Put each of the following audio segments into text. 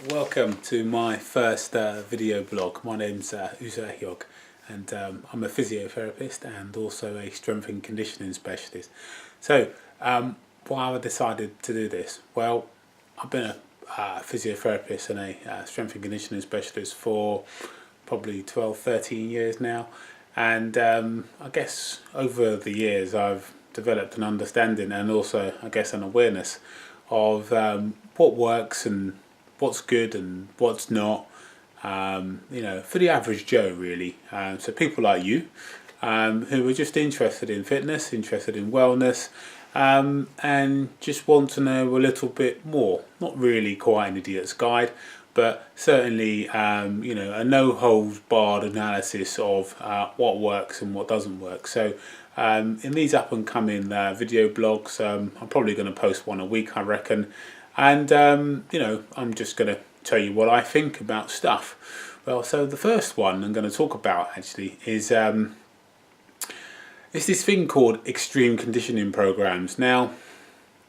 Welcome to my first video blog. My name's Hyog, and I'm a physiotherapist and also a strength and conditioning specialist. So why have I decided to do this? Well, I've been a physiotherapist and a strength and conditioning specialist for probably 12-13 years now, and I guess over the years I've developed an understanding and also I guess an awareness of what works and what's good and what's not, for the average Joe really. So people like you who are just interested in fitness, interested in wellness, and just want to know a little bit more. Not really quite an idiot's guide, but certainly a no holds barred analysis of what works and what doesn't work. So in these up and coming video blogs, I'm probably going to post one a week, I reckon. And I'm just going to tell you what I think about stuff. Well, so the first one I'm going to talk about actually is this thing called extreme conditioning programs. Now,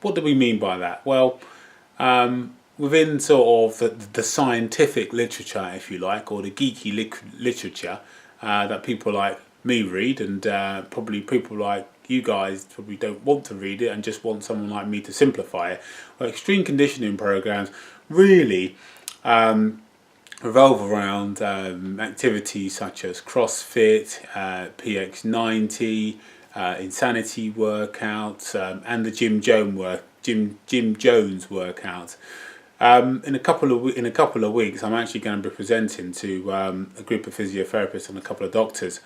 what do we mean by that? Well, within sort of the scientific literature, if you like, or the geeky literature that people like me read, and probably people like you guys probably don't want to read it and just want someone like me to simplify it. Well, extreme conditioning programs really revolve around activities such as CrossFit, PX90, insanity workouts, and the Jim Jones workouts. In a couple of weeks, I'm actually going to be presenting to a group of physiotherapists and a couple of doctors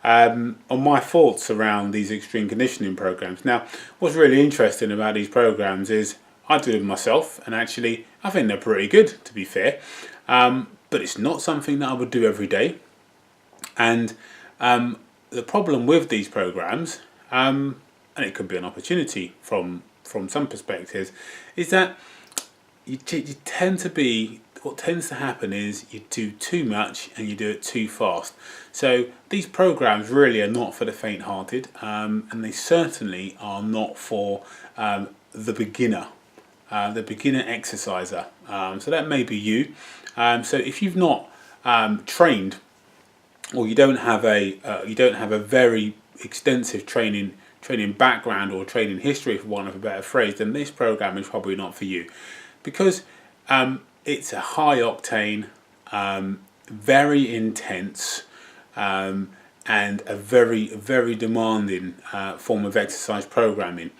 on my thoughts around these extreme conditioning programs. Now, what's really interesting about these programs is I do them myself, and actually I think they're pretty good, to be fair. But it's not something that I would do every day. And the problem with these programs, and it could be an opportunity from some perspectives, is that you tend to be, what tends to happen is you do too much and you do it too fast. So these programs really are not for the faint-hearted, and they certainly are not for the beginner exerciser. So that may be you. So if you've not trained, or you don't have a very extensive training background or training history, for want of a better phrase, then this program is probably not for you, because it's a high octane, very intense, and a very demanding form of exercise programming.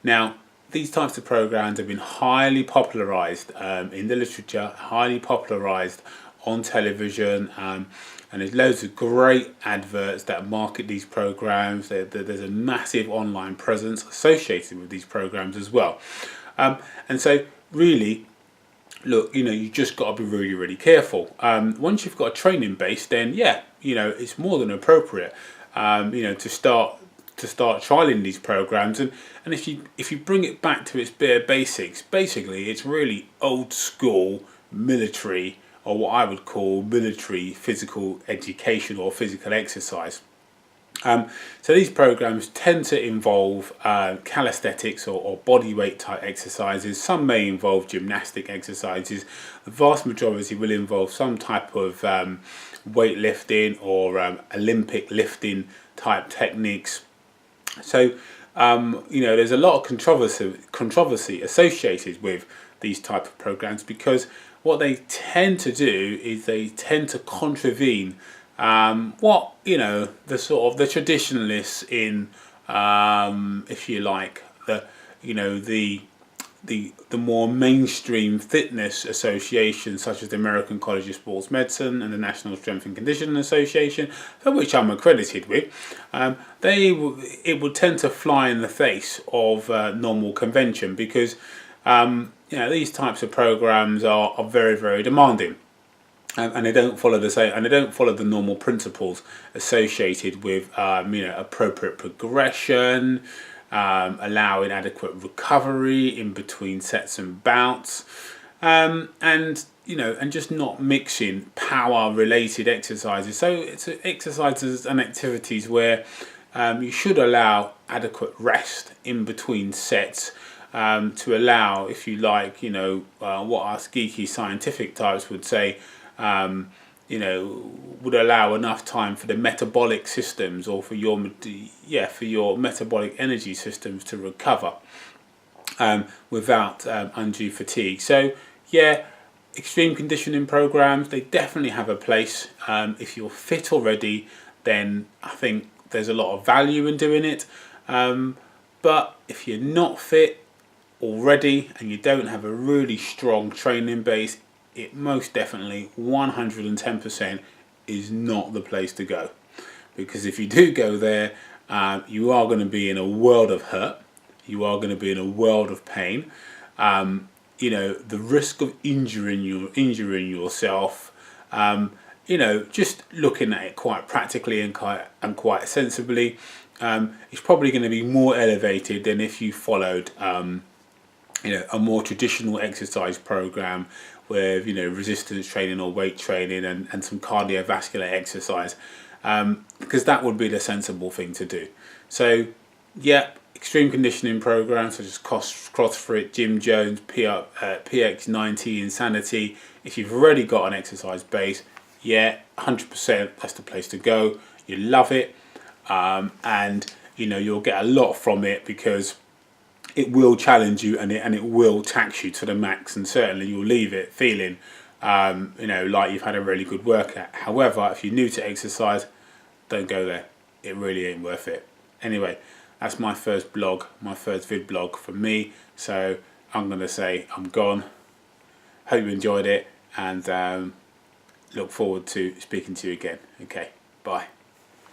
Now, these types of programs have been highly popularized in the literature, highly popularized on television, and there's loads of great adverts that market these programs. There's a massive online presence associated with these programs as well. And so really, look, you just got to be really careful. Once you've got a training base, then yeah, it's more than appropriate, to start trialing these programs. And if you bring it back to its bare basics, basically it's really old school military, or what I would call military physical education or physical exercise. So these programs tend to involve calisthenics or body weight type exercises. Some may involve gymnastic exercises. The vast majority will involve some type of weightlifting or Olympic lifting type techniques. So there's a lot of controversy associated with these type of programs, because what they tend to do is they tend to contravene what the sort of the traditionalists in, if you like, the more mainstream fitness associations, such as the American College of Sports Medicine and the National Strength and Conditioning Association, for which I'm accredited with. It would tend to fly in the face of normal convention, because these types of programs are very demanding. And they don't follow the normal principles associated with appropriate progression, allowing adequate recovery in between sets and bouts, and just not mixing power related exercises. So it's exercises and activities where you should allow adequate rest in between sets, to allow, if you like, what us geeky scientific types would say, would allow enough time for the metabolic systems, or for your metabolic energy systems to recover without undue fatigue. So yeah, extreme conditioning programs, they definitely have a place. If you're fit already, then I think there's a lot of value in doing it. But if you're not fit already and you don't have a really strong training base, it most definitely 110% is not the place to go. Because if you do go there, you are going to be in a world of hurt. You are going to be in a world of pain. The risk of injuring yourself, just looking at it quite practically and quite sensibly, it's probably going to be more elevated than if you followed a more traditional exercise program with resistance training or weight training and some cardiovascular exercise, because that would be the sensible thing to do. So yeah, extreme conditioning programs such as CrossFit, Gym Jones, PX90, Insanity. If you've already got an exercise base, yeah, 100% that's the place to go. You love it, and you'll get a lot from it, because it will challenge you and it will tax you to the max, and certainly you'll leave it feeling like you've had a really good workout. However, if you're new to exercise, don't go there. It really ain't worth it. Anyway, that's my first vid blog from me. So I'm going to say I'm gone. Hope you enjoyed it, and look forward to speaking to you again. Okay, bye.